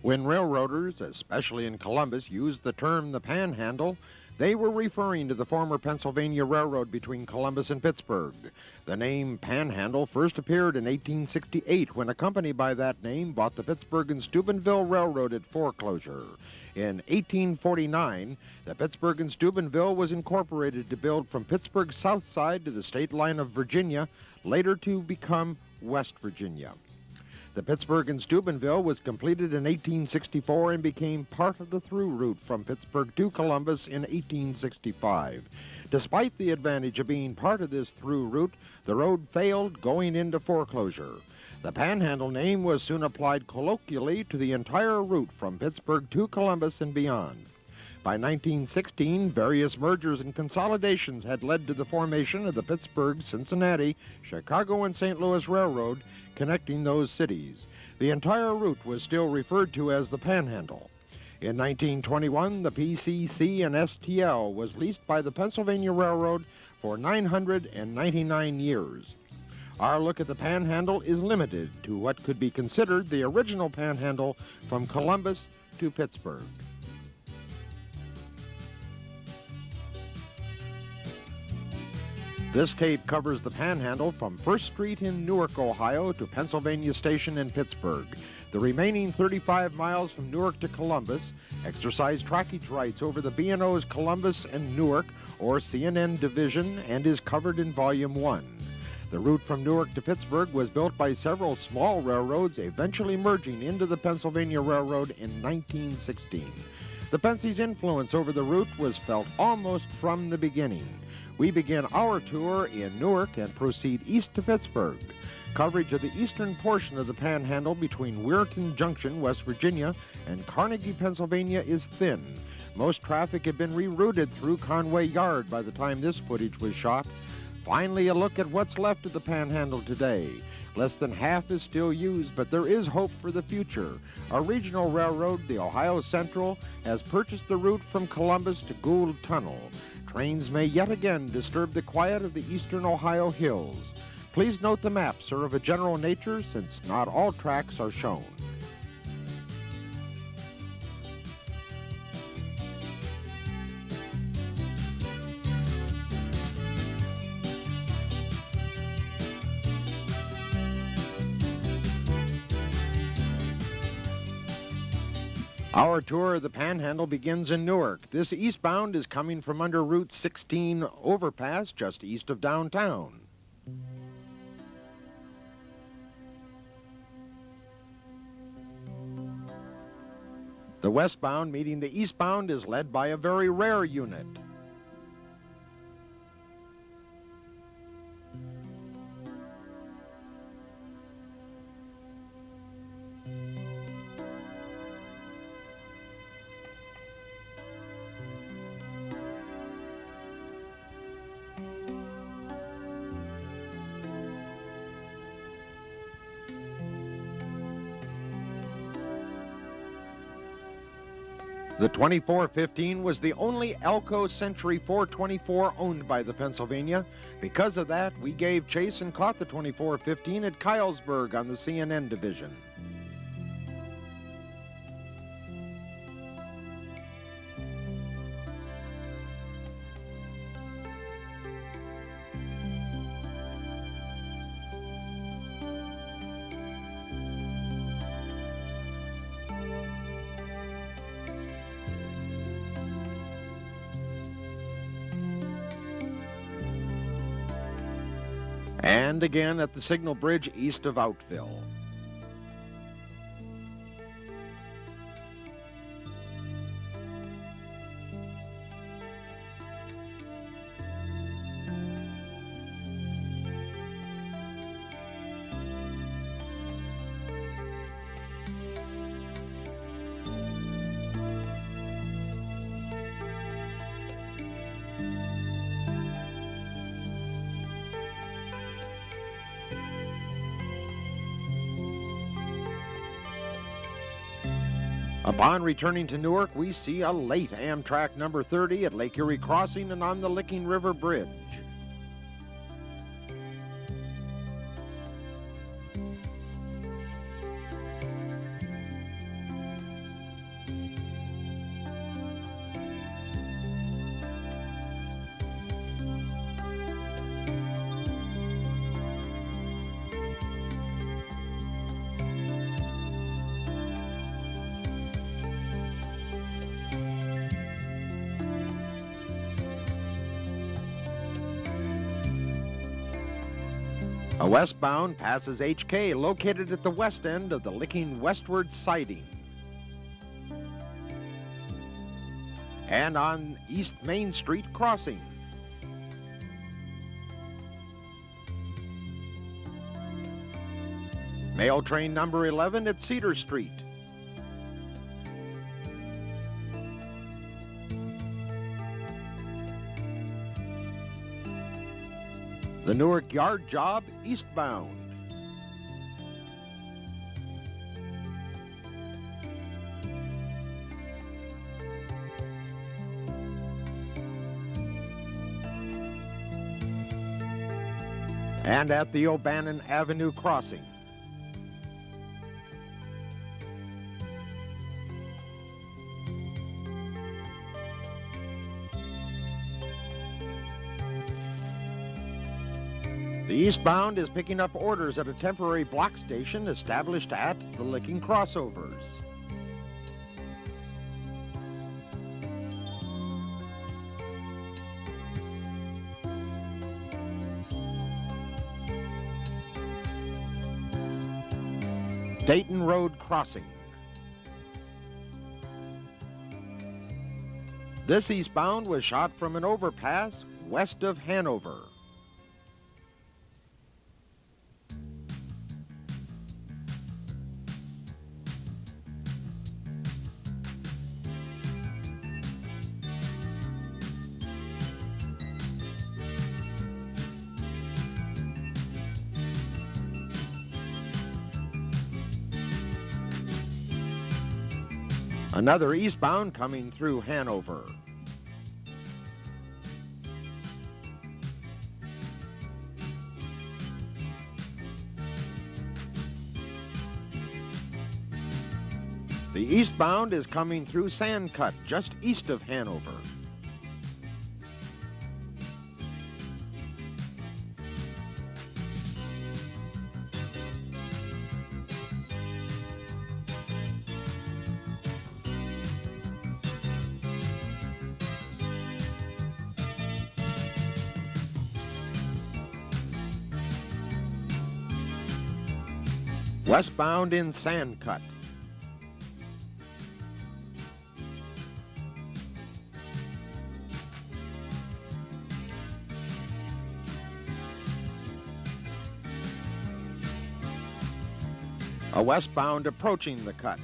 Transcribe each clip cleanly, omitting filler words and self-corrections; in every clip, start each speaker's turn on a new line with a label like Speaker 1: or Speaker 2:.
Speaker 1: When railroaders, especially in Columbus, used the term the Panhandle, they were referring to the former Pennsylvania Railroad between Columbus and Pittsburgh. The name Panhandle first appeared in 1868 when a company by that name bought the Pittsburgh and Steubenville Railroad at foreclosure. In 1849, the Pittsburgh and Steubenville was incorporated to build from Pittsburgh's south side to the state line of Virginia, later to become West Virginia. The Pittsburgh and Steubenville was completed in 1864 and became part of the through route from Pittsburgh to Columbus in 1865. Despite the advantage of being part of this through route, the road failed going into foreclosure. The Panhandle name was soon applied colloquially to the entire route from Pittsburgh to Columbus and beyond. By 1916, various mergers and consolidations had led to the formation of the Pittsburgh, Cincinnati, Chicago, and St. Louis Railroad, connecting those cities. The entire route was still referred to as the Panhandle. In 1921, the PCC and STL was leased by the Pennsylvania Railroad for 999 years. Our look at the Panhandle is limited to what could be considered the original Panhandle from Columbus to Pittsburgh. This tape covers the Panhandle from 1st Street in Newark, Ohio to Pennsylvania Station in Pittsburgh. The remaining 35 miles from Newark to Columbus exercise trackage rights over the B&O's Columbus and Newark, or CNN division, and is covered in Volume 1. The route from Newark to Pittsburgh was built by several small railroads, eventually merging into the Pennsylvania Railroad in 1916. The Pensie's influence over the route was felt almost from the beginning. We begin our tour in Newark and proceed east to Pittsburgh. Coverage of the eastern portion of the Panhandle between Weirton Junction, West Virginia, and Carnegie, Pennsylvania is thin. Most traffic had been rerouted through Conway Yard by the time this footage was shot. Finally, a look at what's left of the Panhandle today. Less than half is still used, but there is hope for the future. A regional railroad, the Ohio Central, has purchased the route from Columbus to Gould Tunnel. Trains may yet again disturb the quiet of the eastern Ohio hills. Please note the maps are of a general nature since not all tracks are shown. Our tour of the Panhandle begins in Newark. This eastbound is coming from under Route 16 overpass just east of downtown. The westbound meeting the eastbound is led by a very rare unit. The 2415 was the only Elko Century 424 owned by the Pennsylvania. Because of that, we gave chase and caught the 2415 at Kylesburg on the CNN division. And again at the signal bridge east of Outville. Upon returning to Newark, we see a late Amtrak number 30 at Lake Erie Crossing and on the Licking River Bridge. A westbound passes HK, located at the west end of the Licking Westward siding. And on East Main Street crossing. Mail train number 11 at Cedar Street. The Newark Yard job eastbound. And at the O'Bannon Avenue crossing. The eastbound is picking up orders at a temporary block station established at the Licking crossovers. Dayton Road crossing. This eastbound was shot from an overpass west of Hanover. Another eastbound coming through Hanover. The eastbound is coming through Sandcut, just east of Hanover. Westbound in Sandcut. A westbound approaching the cut.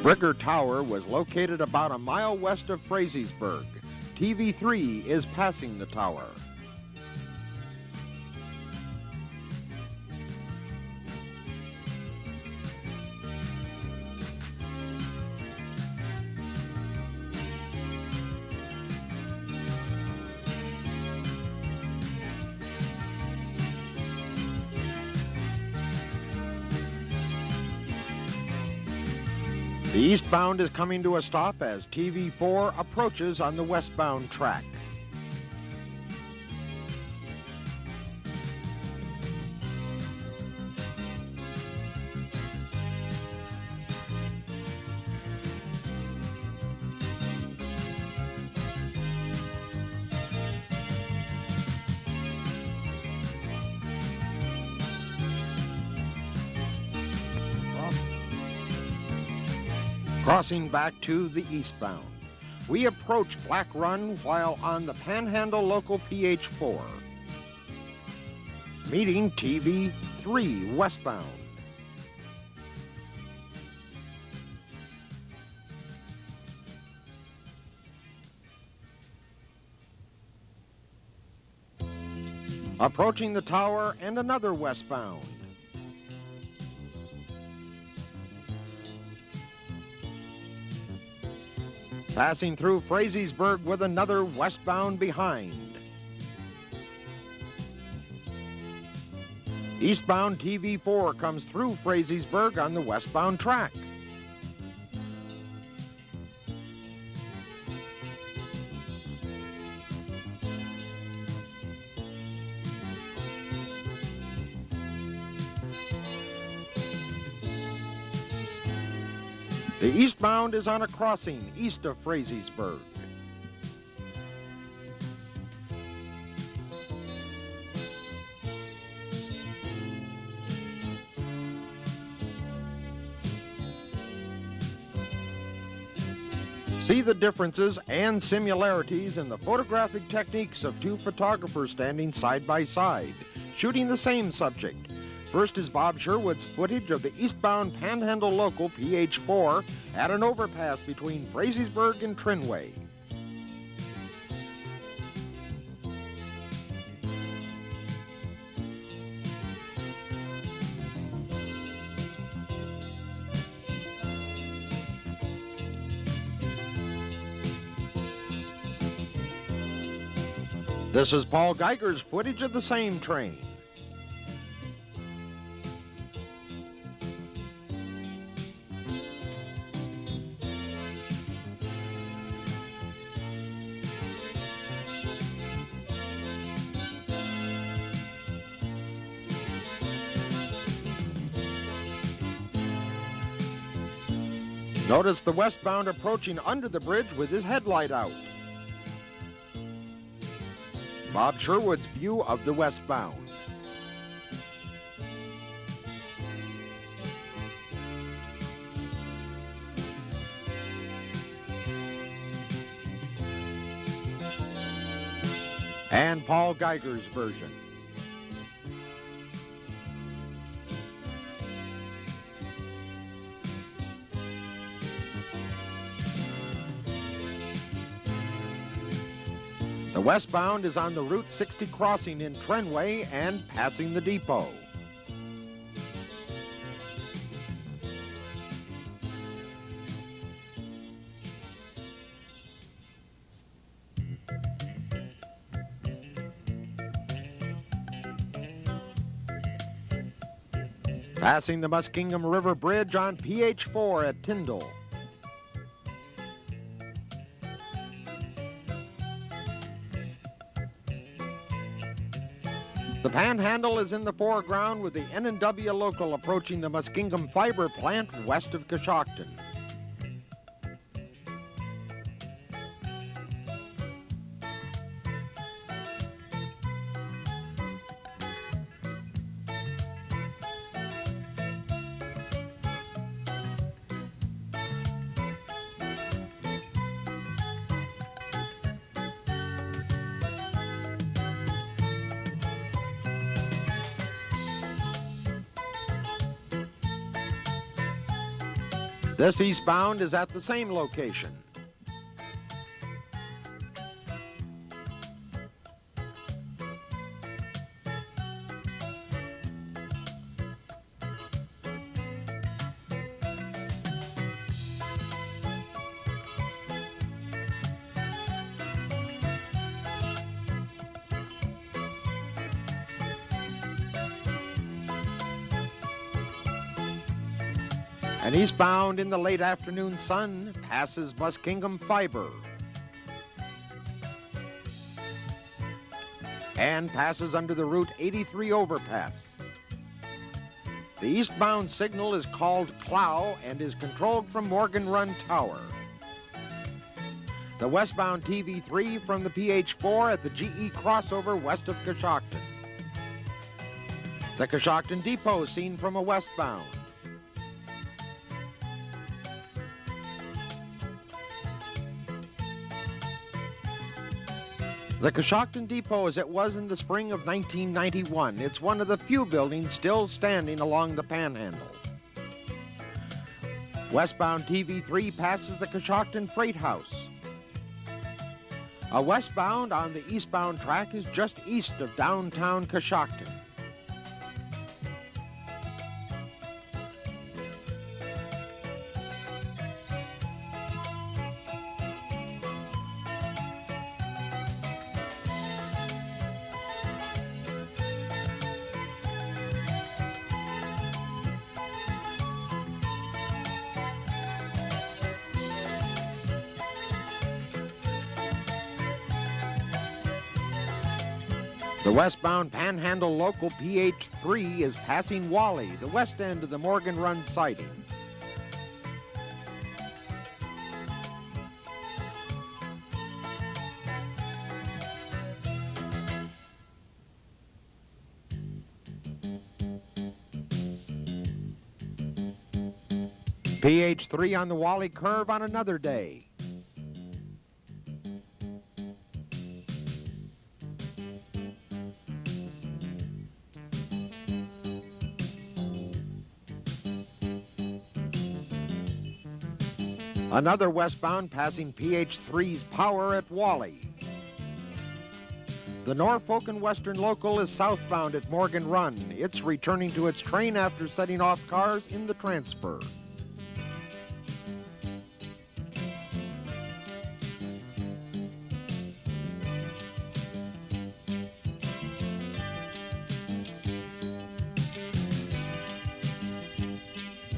Speaker 1: Brigger Tower was located about a mile west of Frazeysburg. TV3 is passing the tower. The eastbound is coming to a stop as TV4 approaches on the westbound track. Crossing back to the eastbound, we approach Black Run while on the Panhandle Local PH4. Meeting TV3 westbound. Approaching the tower and another westbound. Passing through Frazeysburg with another westbound behind. Eastbound TV4 comes through Frazeysburg on the westbound track. The eastbound is on a crossing east of Frazeysburg. See the differences and similarities in the photographic techniques of two photographers standing side by side, shooting the same subject. First is Bob Sherwood's footage of the eastbound Panhandle local PH4 at an overpass between Frazeysburg and Trinway. This is Paul Geiger's footage of the same train. Notice the westbound approaching under the bridge with his headlight out. Bob Sherwood's view of the westbound. And Paul Geiger's version. The westbound is on the Route 60 crossing in Trinway and passing the depot. Passing the Muskingum River Bridge on PH4 at Tyndall. The Panhandle is in the foreground with the N&W local approaching the Muskingum Fiber Plant west of Coshocton. This eastbound is at the same location. And eastbound in the late afternoon sun passes Muskingum Fiber and passes under the Route 83 overpass. The eastbound signal is called Clow and is controlled from Morgan Run Tower. The westbound TV3 from the PH4 at the GE crossover west of Coshocton. The Coshocton Depot seen from a westbound. The Coshocton Depot as it was in the spring of 1991. It's one of the few buildings still standing along the Panhandle. Westbound TV3 passes the Coshocton Freight House. A westbound on the eastbound track is just east of downtown Coshocton. The westbound Panhandle local PH3 is passing Wally, the west end of the Morgan Run siding. PH3 on the Wally curve on another day. Another westbound passing PH3's power at Wally. The Norfolk and Western local is southbound at Morgan Run. It's returning to its train after setting off cars in the transfer.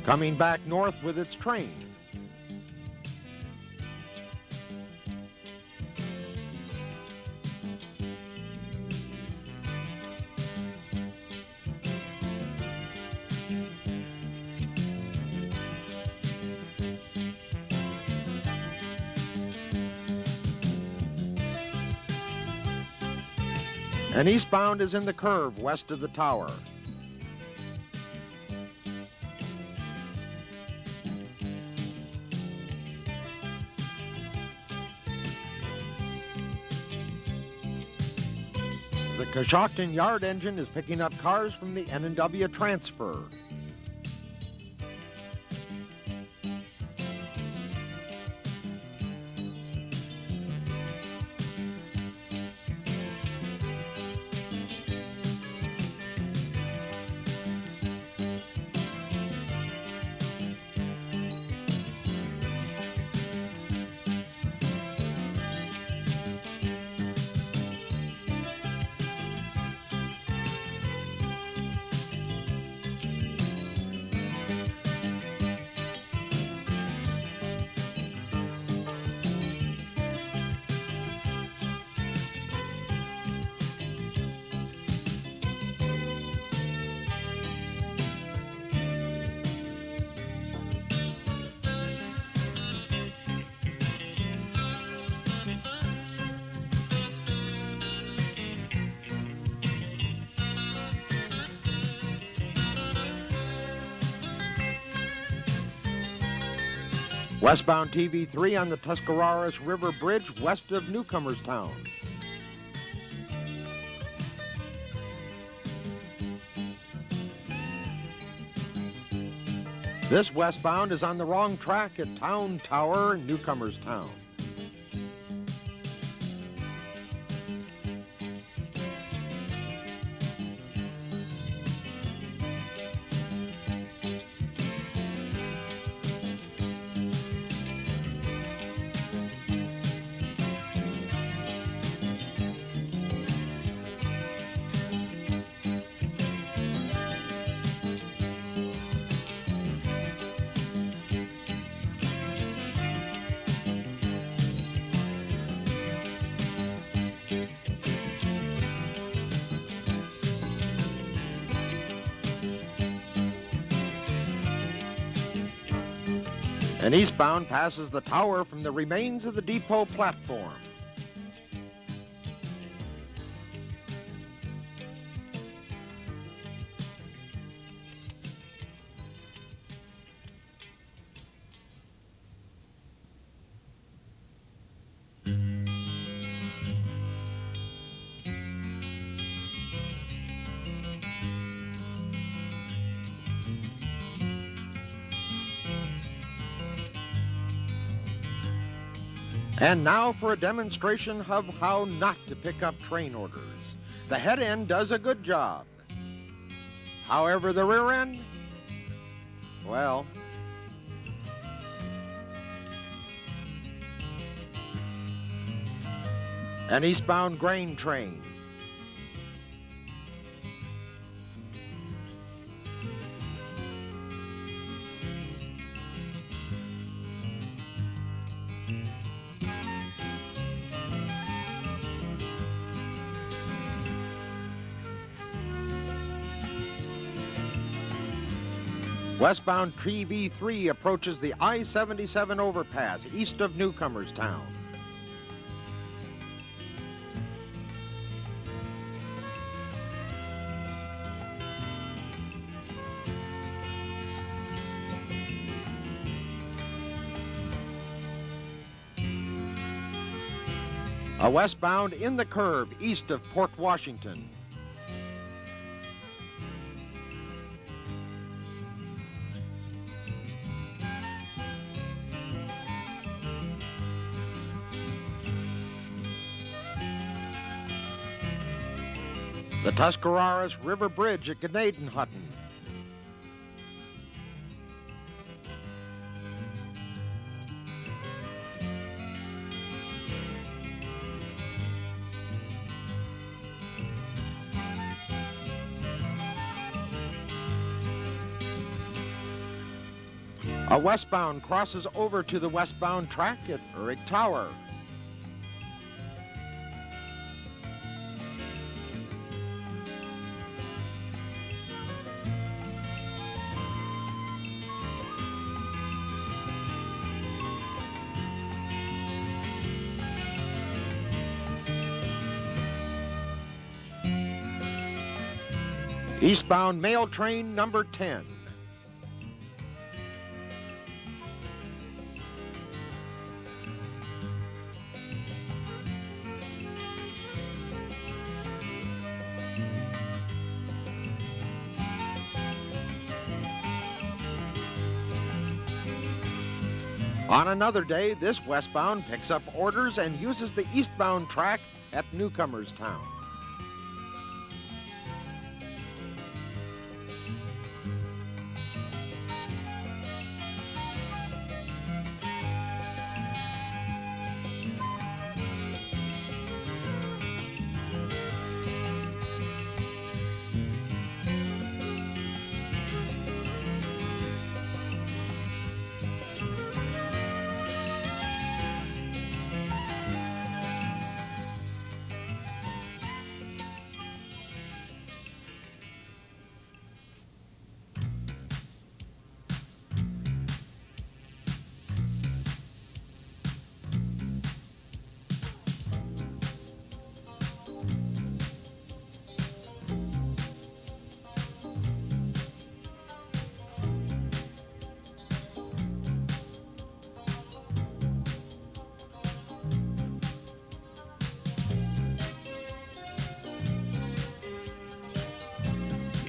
Speaker 1: Coming back north with its train. And eastbound is in the curve west of the tower. The Coshocton yard engine is picking up cars from the N&W transfer. Westbound TV3 on the Tuscarawas River Bridge west of Newcomerstown. This westbound is on the wrong track at Town Tower, Newcomerstown. And eastbound passes the tower from the remains of the depot platform. And now for a demonstration of how not to pick up train orders. The head end does a good job. However, the rear end, well, an eastbound grain train. Westbound TV3 approaches the I-77 overpass east of Newcomerstown. A westbound in the curve east of Port Washington. The Tuscarawas River Bridge at Gnadenhutton. A westbound crosses over to the westbound track at Urich Tower. Eastbound mail train number 10. On another day, this westbound picks up orders and uses the eastbound track at Newcomerstown.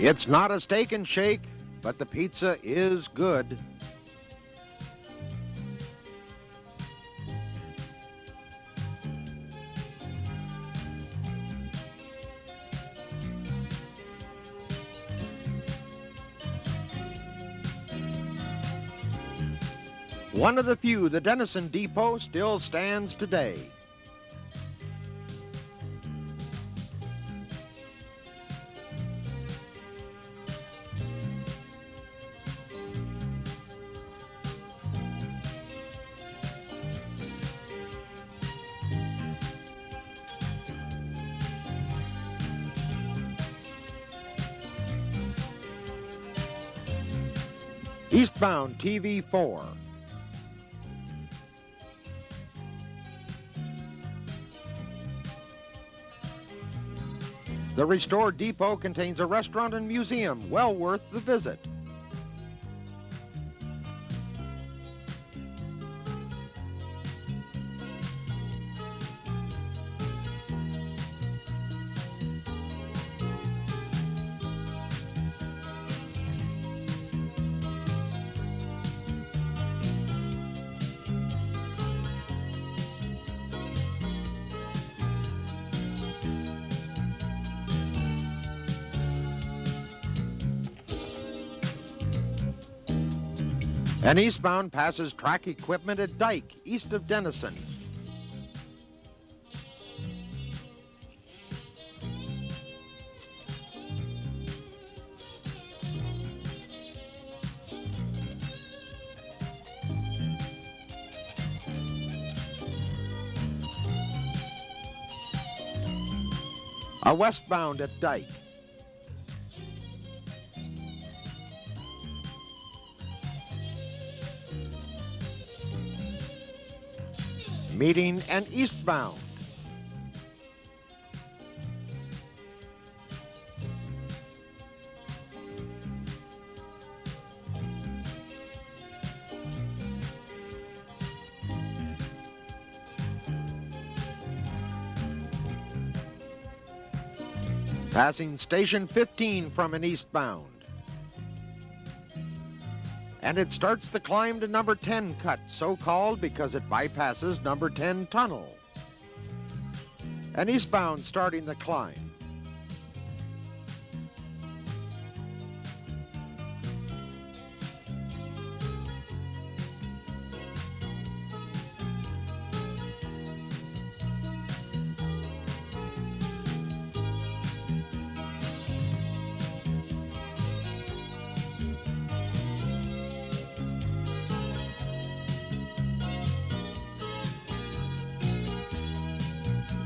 Speaker 1: It's not a steak and shake, but the pizza is good. One of the few, the Denison Depot, still stands today. Eastbound TV4. The restored depot contains a restaurant and museum well worth the visit. And eastbound passes track equipment at Dyke, east of Denison. A westbound at Dyke. Meeting and eastbound. Passing station 15 from an eastbound. And it starts the climb to number 10 cut, so called because it bypasses number 10 tunnel. And eastbound starting the climb.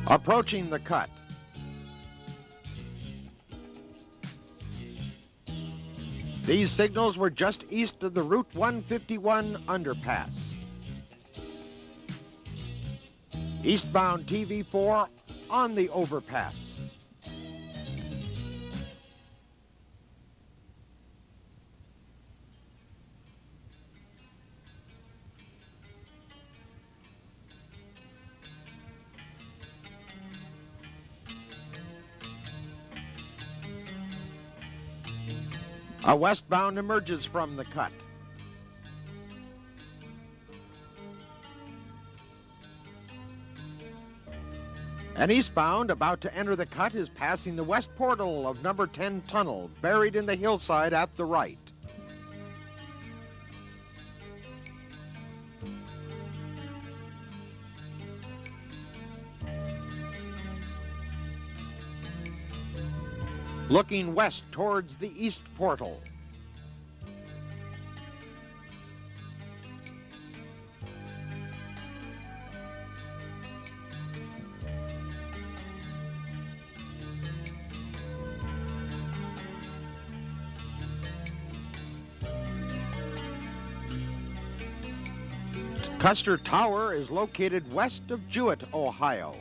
Speaker 1: Approaching the cut. These signals were just east of the Route 151 underpass. Eastbound TV4 on the overpass. A westbound emerges from the cut. An eastbound about to enter the cut is passing the west portal of number 10 tunnel, buried in the hillside at the right. Looking west towards the east portal. Custer Tower is located west of Jewett, Ohio.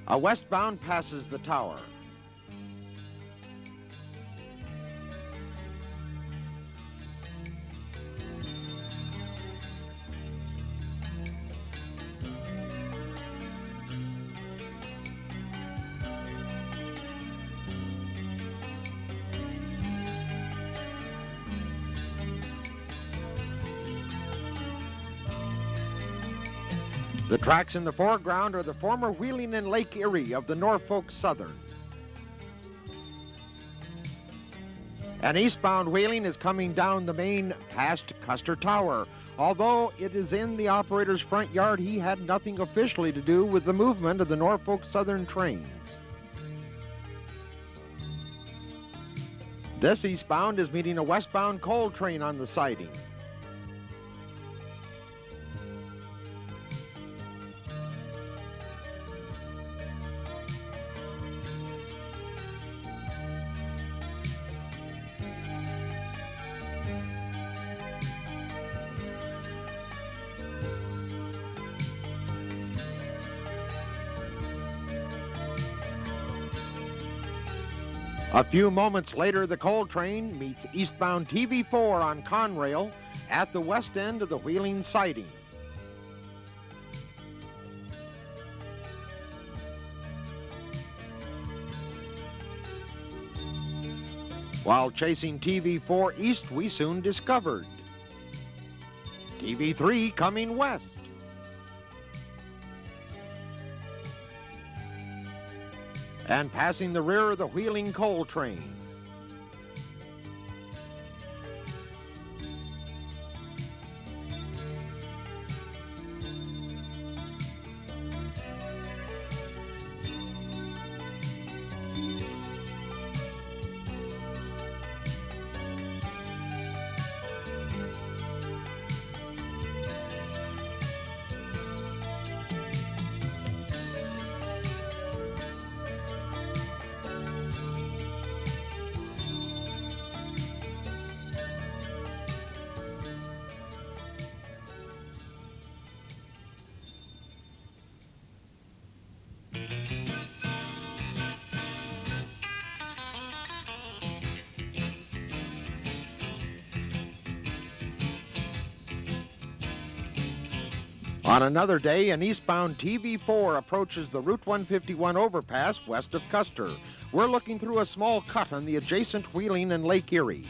Speaker 1: A westbound passes the tower. The tracks in the foreground are the former Wheeling and Lake Erie of the Norfolk Southern. An eastbound Wheeling is coming down the main past Custer Tower. Although it is in the operator's front yard, he had nothing officially to do with the movement of the Norfolk Southern trains. This eastbound is meeting a westbound coal train on the siding. A few moments later, the coal train meets eastbound TV4 on Conrail at the west end of the Wheeling siding. While chasing TV4 east, we soon discovered TV3 coming west. And passing the rear of the Wheeling coal train. On another day, an eastbound TV4 approaches the Route 151 overpass west of Custer. We're looking through a small cut on the adjacent Wheeling and Lake Erie.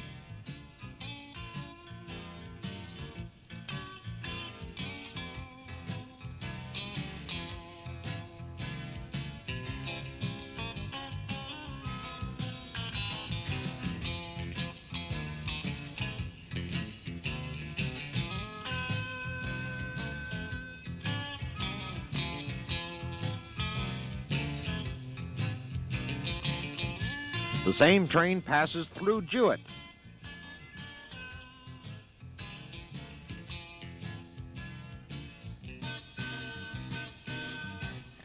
Speaker 1: The same train passes through Jewett.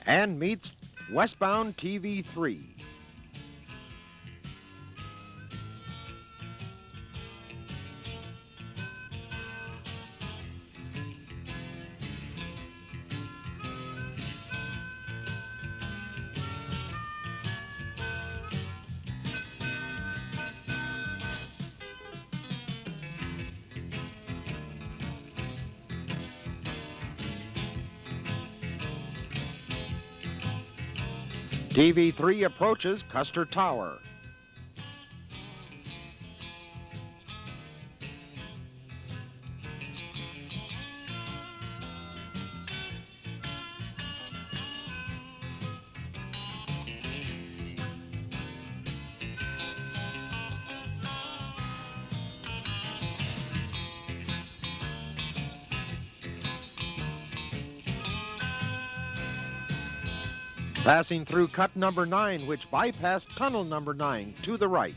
Speaker 1: And meets westbound TV3. TV3 approaches Custer Tower. Passing through cut number 9, which bypassed tunnel number 9 to the right.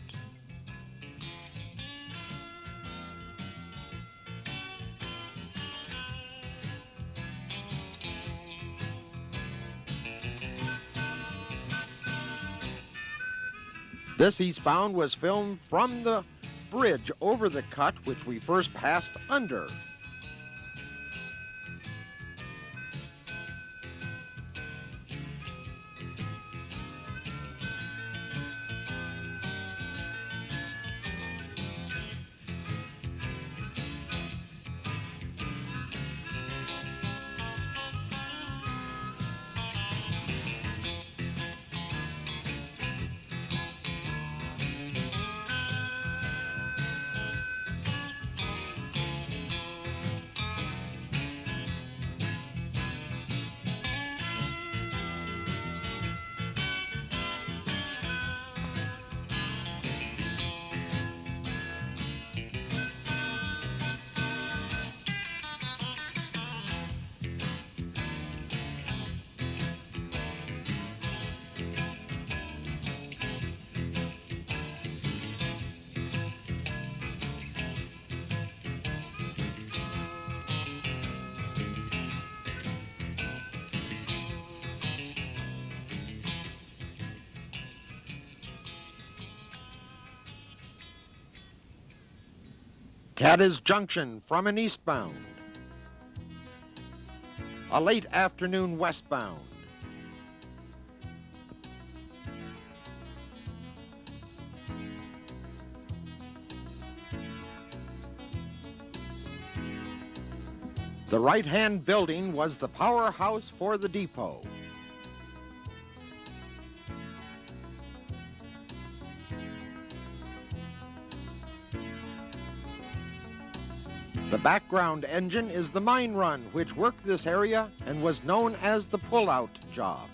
Speaker 1: This eastbound was filmed from the bridge over the cut, which we first passed under. Cadiz Junction from an eastbound. A late afternoon westbound. The right-hand building was the powerhouse for the depot. The background engine is the mine run, which worked this area and was known as the pull-out job.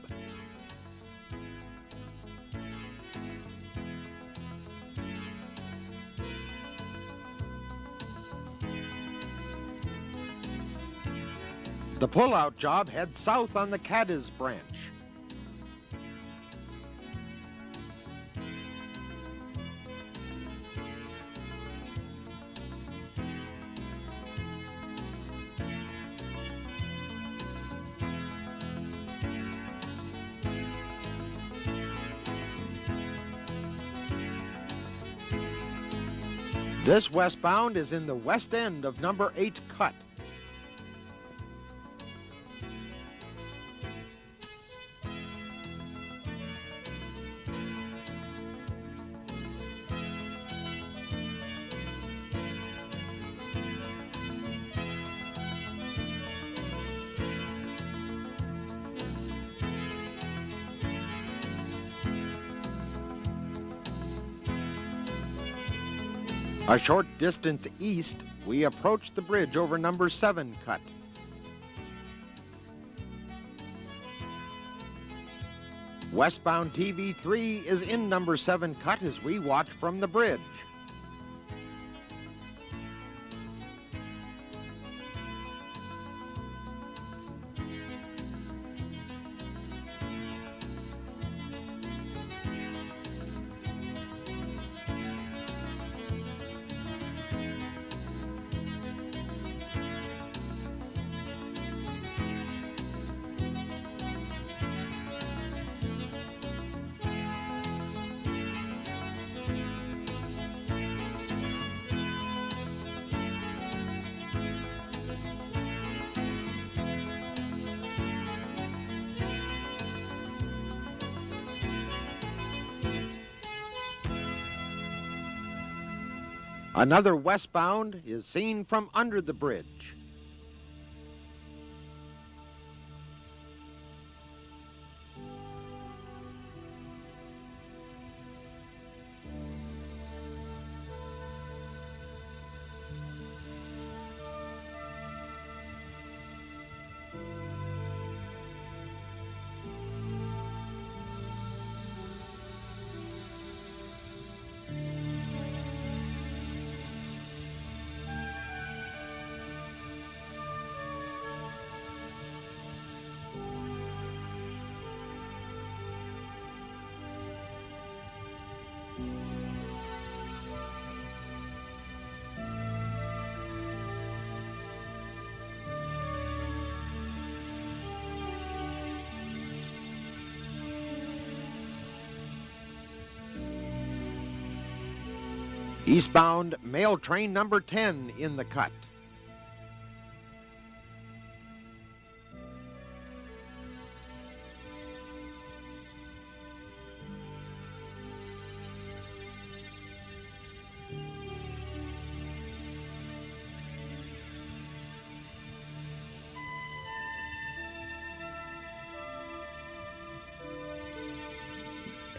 Speaker 1: The pull-out job heads south on the Cadiz branch. This westbound is in the west end of number 8 cut. A short distance east, we approach the bridge over number 7 cut. Westbound TV3 is in number 7 cut as we watch from the bridge. Another westbound is seen from under the bridge. Eastbound mail train number 10 in the cut.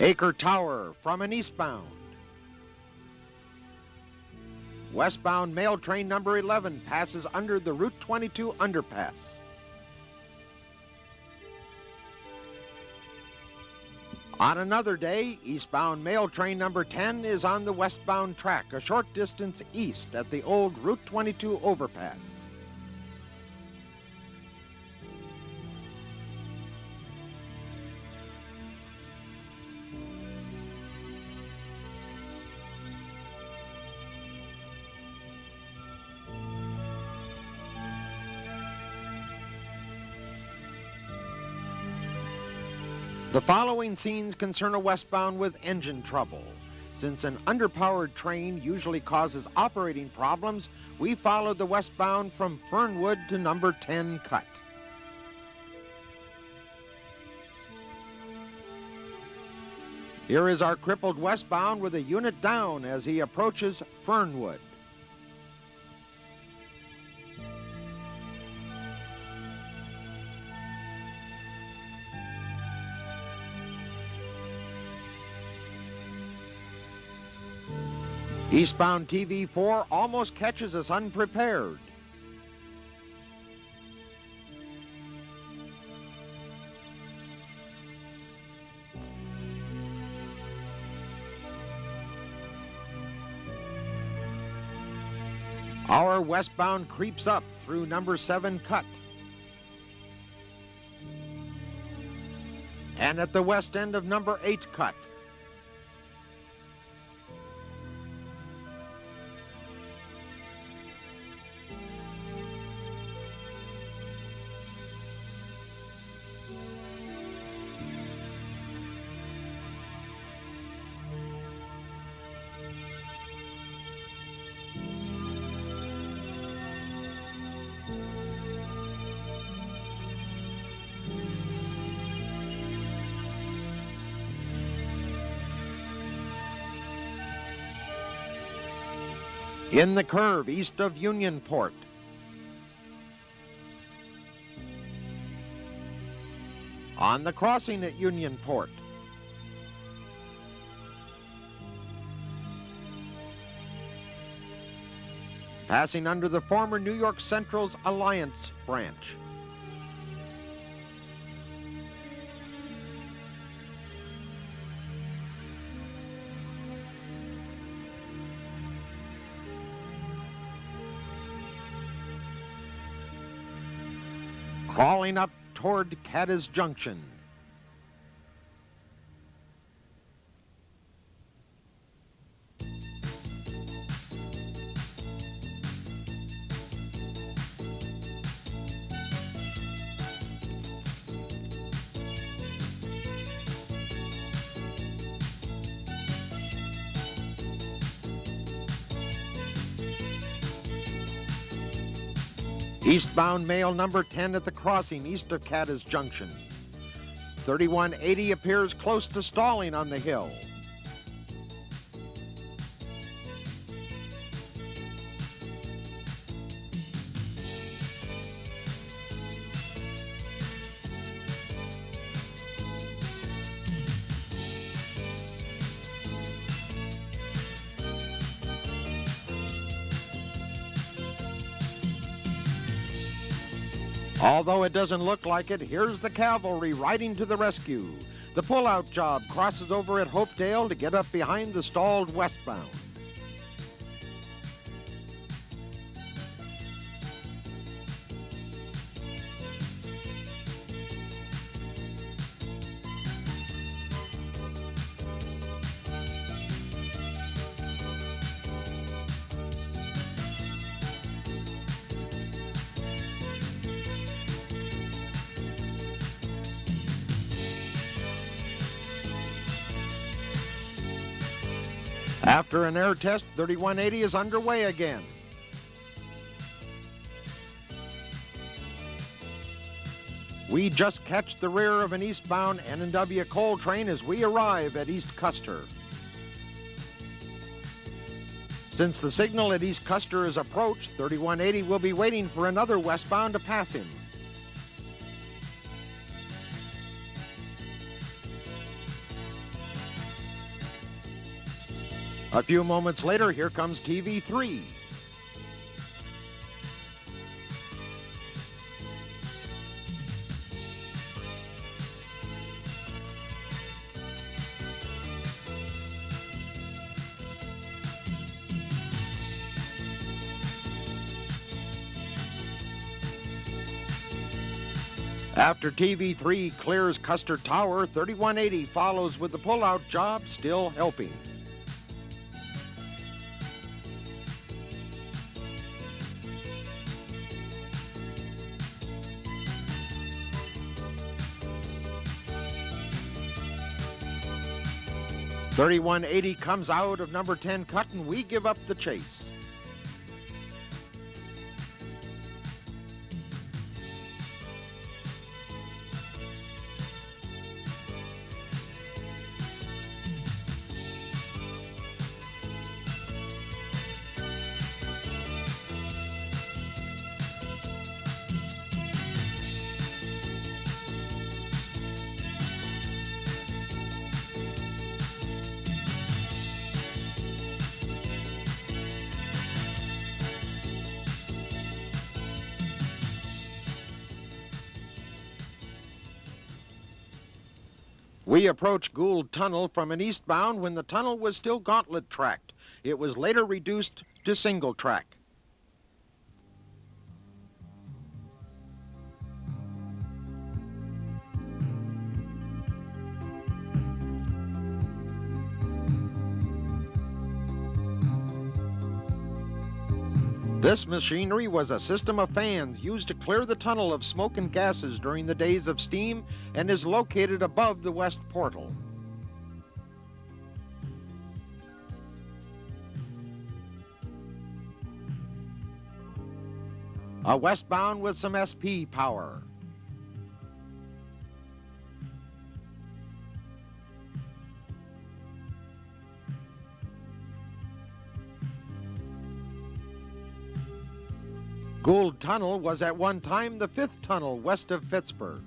Speaker 1: Acre Tower from an eastbound. Westbound mail train number 11 passes under the Route 22 underpass. On another day, eastbound mail train number 10 is on the westbound track, a short distance east at the old Route 22 overpass. The following scenes concern a westbound with engine trouble. Since an underpowered train usually causes operating problems, we followed the westbound from Fernwood to number 10 cut. Here is our crippled westbound with a unit down as he approaches Fernwood. Eastbound TV4 almost catches us unprepared. Our westbound creeps up through number 7 cut. And at the west end of number 8 cut. In the curve east of Unionport. On the crossing at Unionport. passing under the former New York Central's Alliance branch. Crawling up toward Cadiz Junction. Eastbound mail number 10 at the crossing east of Cadiz Junction. 3180 appears close to stalling on the hill. Although it doesn't look like it, here's the cavalry riding to the rescue. The pull-out job crosses over at Hopedale to get up behind the stalled westbound. After an air test, 3180 is underway again. We just catch the rear of an eastbound N&W coal train as we arrive at East Custer. Since the signal at East Custer is approached, 3180 will be waiting for another westbound to pass him. A few moments later, here comes TV3. After TV3 clears Custer Tower, 3180 follows with the pullout job still helping. .3180 comes out of number 10 cut and we give up the chase. We approach Gould Tunnel from an eastbound when the tunnel was still gauntlet tracked. It was later reduced to single track. This machinery was a system of fans used to clear the tunnel of smoke and gases during the days of steam and is located above the west portal. A westbound with some SP power. Gould Tunnel was at one time the 5th tunnel west of Pittsburgh.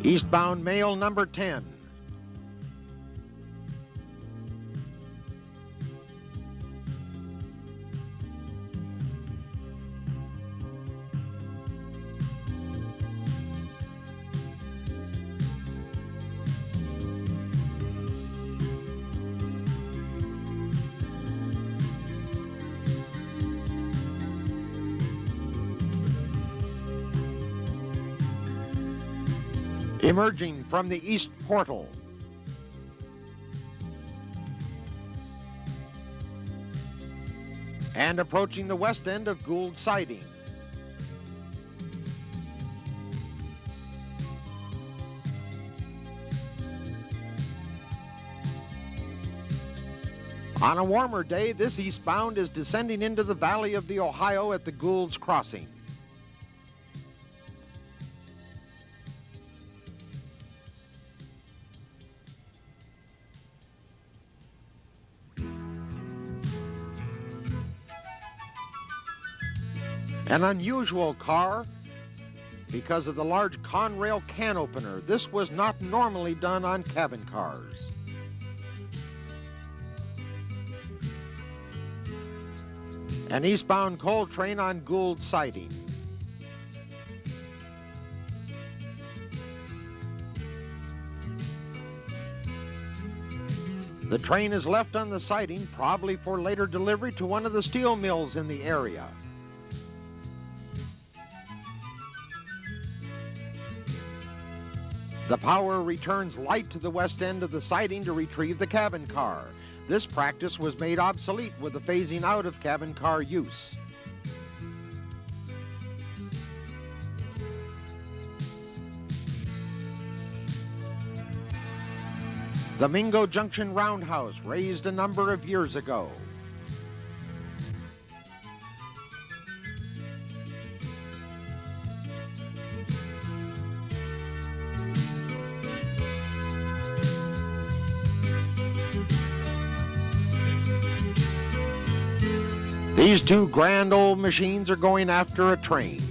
Speaker 1: Eastbound mail number 10. Emerging from the east portal. And approaching the west end of Gould Siding. On a warmer day, this eastbound is descending into the valley of the Ohio at the Gould's Crossing. An unusual car because of the large Conrail can opener. This was not normally done on cabin cars. An eastbound coal train on Gould Siding. The train is left on the siding, probably for later delivery to one of the steel mills in the area. The power returns light to the west end of the siding to retrieve the cabin car. This practice was made obsolete with the phasing out of cabin car use. The Mingo Junction Roundhouse, raised a number of years ago. These two grand old machines are going after a train.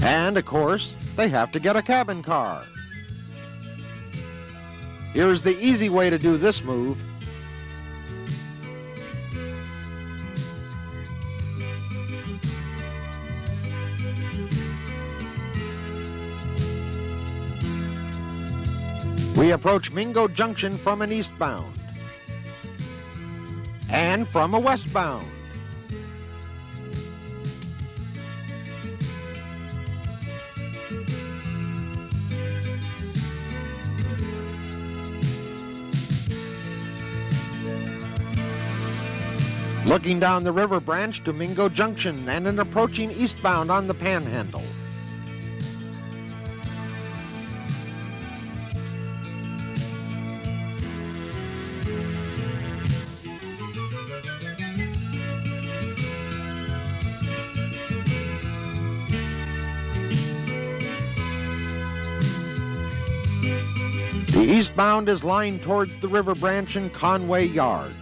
Speaker 1: And, of course, they have to get a cabin car. Here's the easy way to do this move. We approach Mingo Junction from an eastbound and from a westbound. Looking down the river branch to Mingo Junction and an approaching eastbound on the Panhandle. The eastbound is lined towards the river branch and Conway Yard.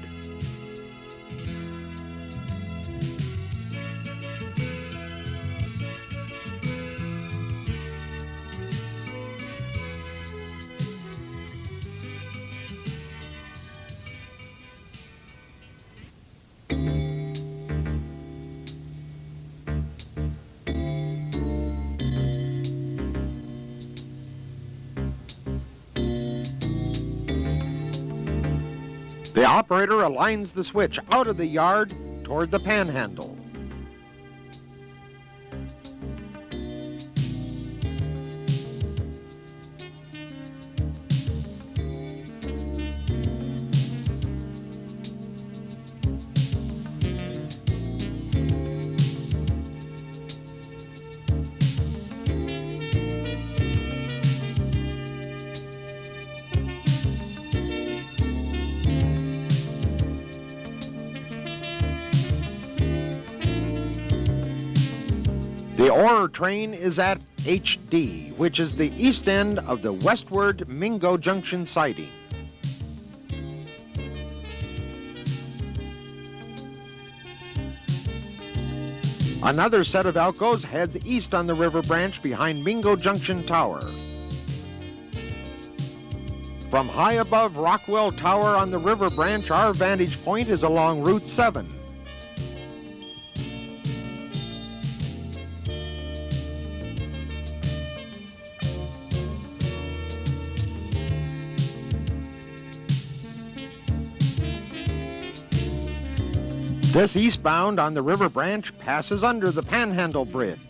Speaker 1: The operator aligns the switch out of the yard toward the Panhandle. The ore train is at HD, which is the east end of the westward Mingo Junction siding. Another set of Elkos heads east on the river branch behind Mingo Junction Tower. From high above Rockwell Tower on the river branch, our vantage point is along Route 7. This eastbound on the river branch passes under the Panhandle Bridge.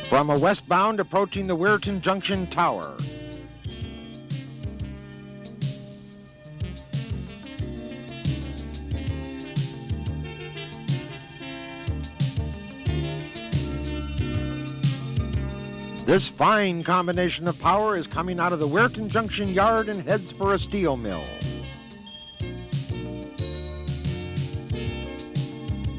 Speaker 1: From a westbound approaching the Weirton Junction Tower. This fine combination of power is coming out of the Weirton Junction yard and heads for a steel mill.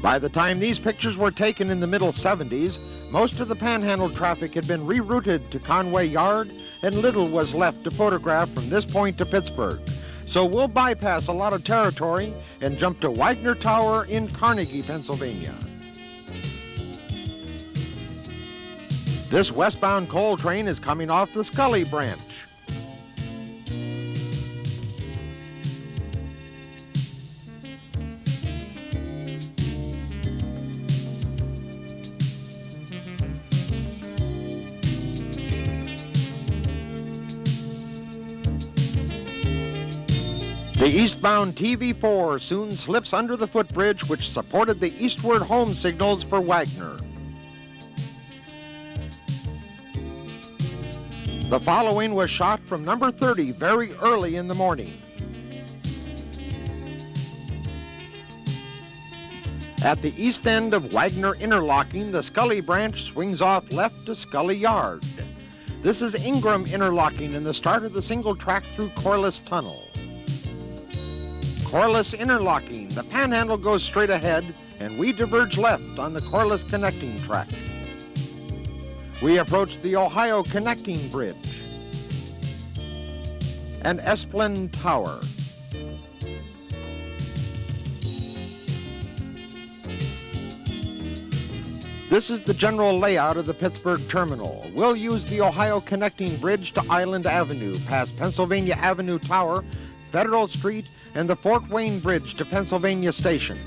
Speaker 1: By the time these pictures were taken in the middle 70s, most of the Panhandle traffic had been rerouted to Conway Yard, and little was left to photograph from this point to Pittsburgh. So we'll bypass a lot of territory and jump to Wagner Tower in Carnegie, Pennsylvania. This westbound coal train is coming off the Scully branch. The eastbound TV4 soon slips under the footbridge which supported the eastward home signals for Wagner. The following was shot from number 30 very early in the morning. At the east end of Wagner Interlocking, the Scully branch swings off left to Scully Yard. This is Ingram Interlocking and the start of the single track through Corliss Tunnel. Corliss Interlocking, the Panhandle goes straight ahead and we diverge left on the Corliss connecting track. We approach the Ohio Connecting Bridge and Esplin Tower. This is the general layout of the Pittsburgh Terminal. We'll use the Ohio Connecting Bridge to Island Avenue, past Pennsylvania Avenue Tower, Federal Street, and the Fort Wayne Bridge to Pennsylvania Station.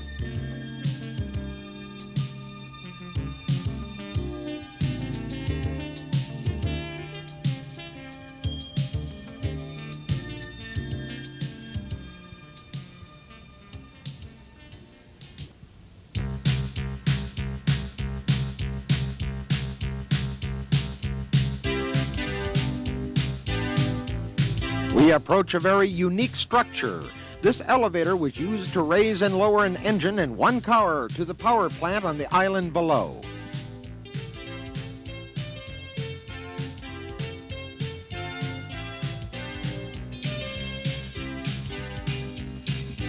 Speaker 1: We approach a very unique structure. This elevator was used to raise and lower an engine and one car to the power plant on the island below.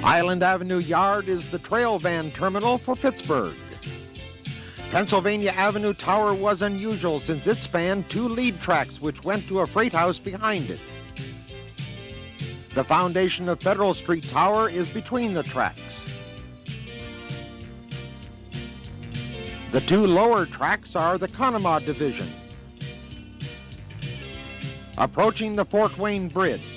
Speaker 1: Island Avenue Yard is the trail van terminal for Pittsburgh. Pennsylvania Avenue Tower was unusual since it spanned two lead tracks which went to a freight house behind it. The foundation of Federal Street Tower is between the tracks. The two lower tracks are the Conemaugh Division. Approaching the Fort Wayne Bridge.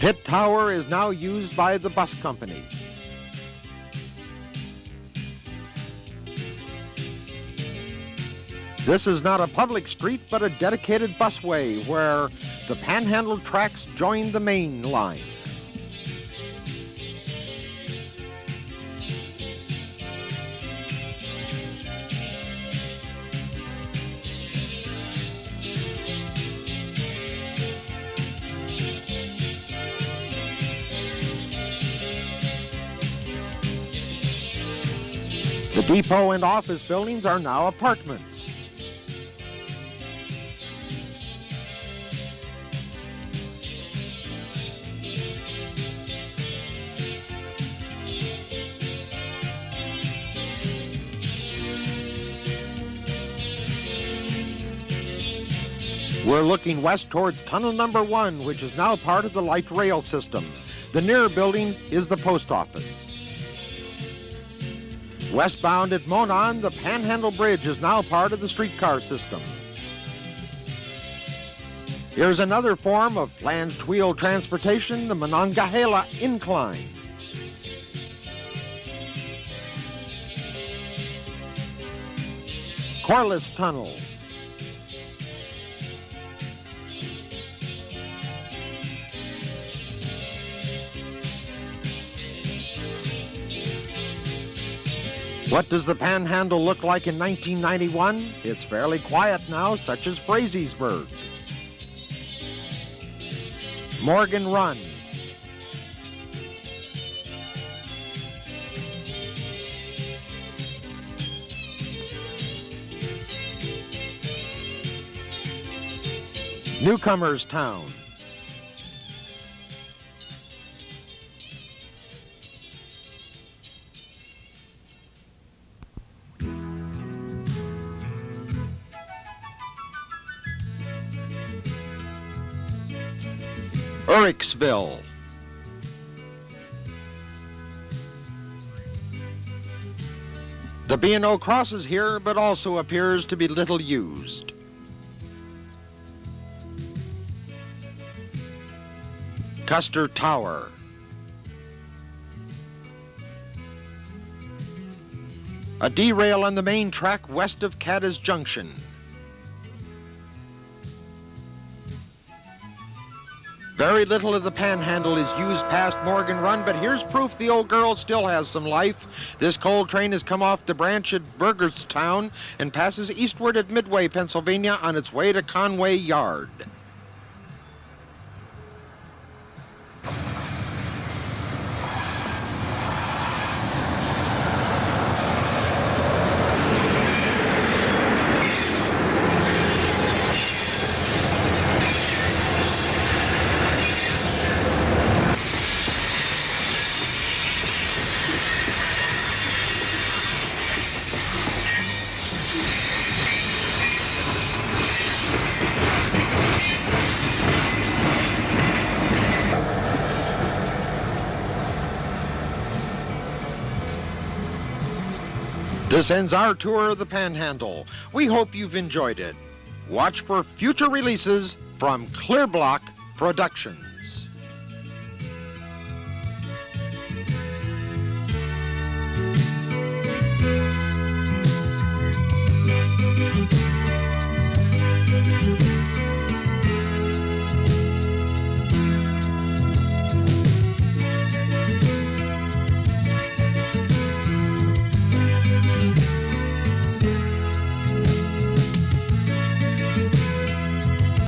Speaker 1: Pitt Tower is now used by the bus company. This is not a public street, but a dedicated busway where the Panhandle tracks join the main line. Depot and office buildings are now apartments. We're looking west towards Tunnel Number 1, which is now part of the light rail system. The near building is the post office. Westbound at Monon, the Panhandle Bridge is now part of the streetcar system. Here's another form of flanged wheel transportation, the Monongahela Incline. Corliss Tunnel. What does the Panhandle look like in 1991? It's fairly quiet now, such as Frazeysburg, Morgan Run, Newcomers Town, Ericksville, the B&O crosses here, but also appears to be little used. Custer Tower, a derail on the main track west of Caddis Junction. Very little of the Panhandle is used past Morgan Run, but here's proof the old girl still has some life. This coal train has come off the branch at Burgerstown and passes eastward at Midway, Pennsylvania on its way to Conway Yard. This ends our tour of the Panhandle. We hope you've enjoyed it. Watch for future releases from Clear Block Productions.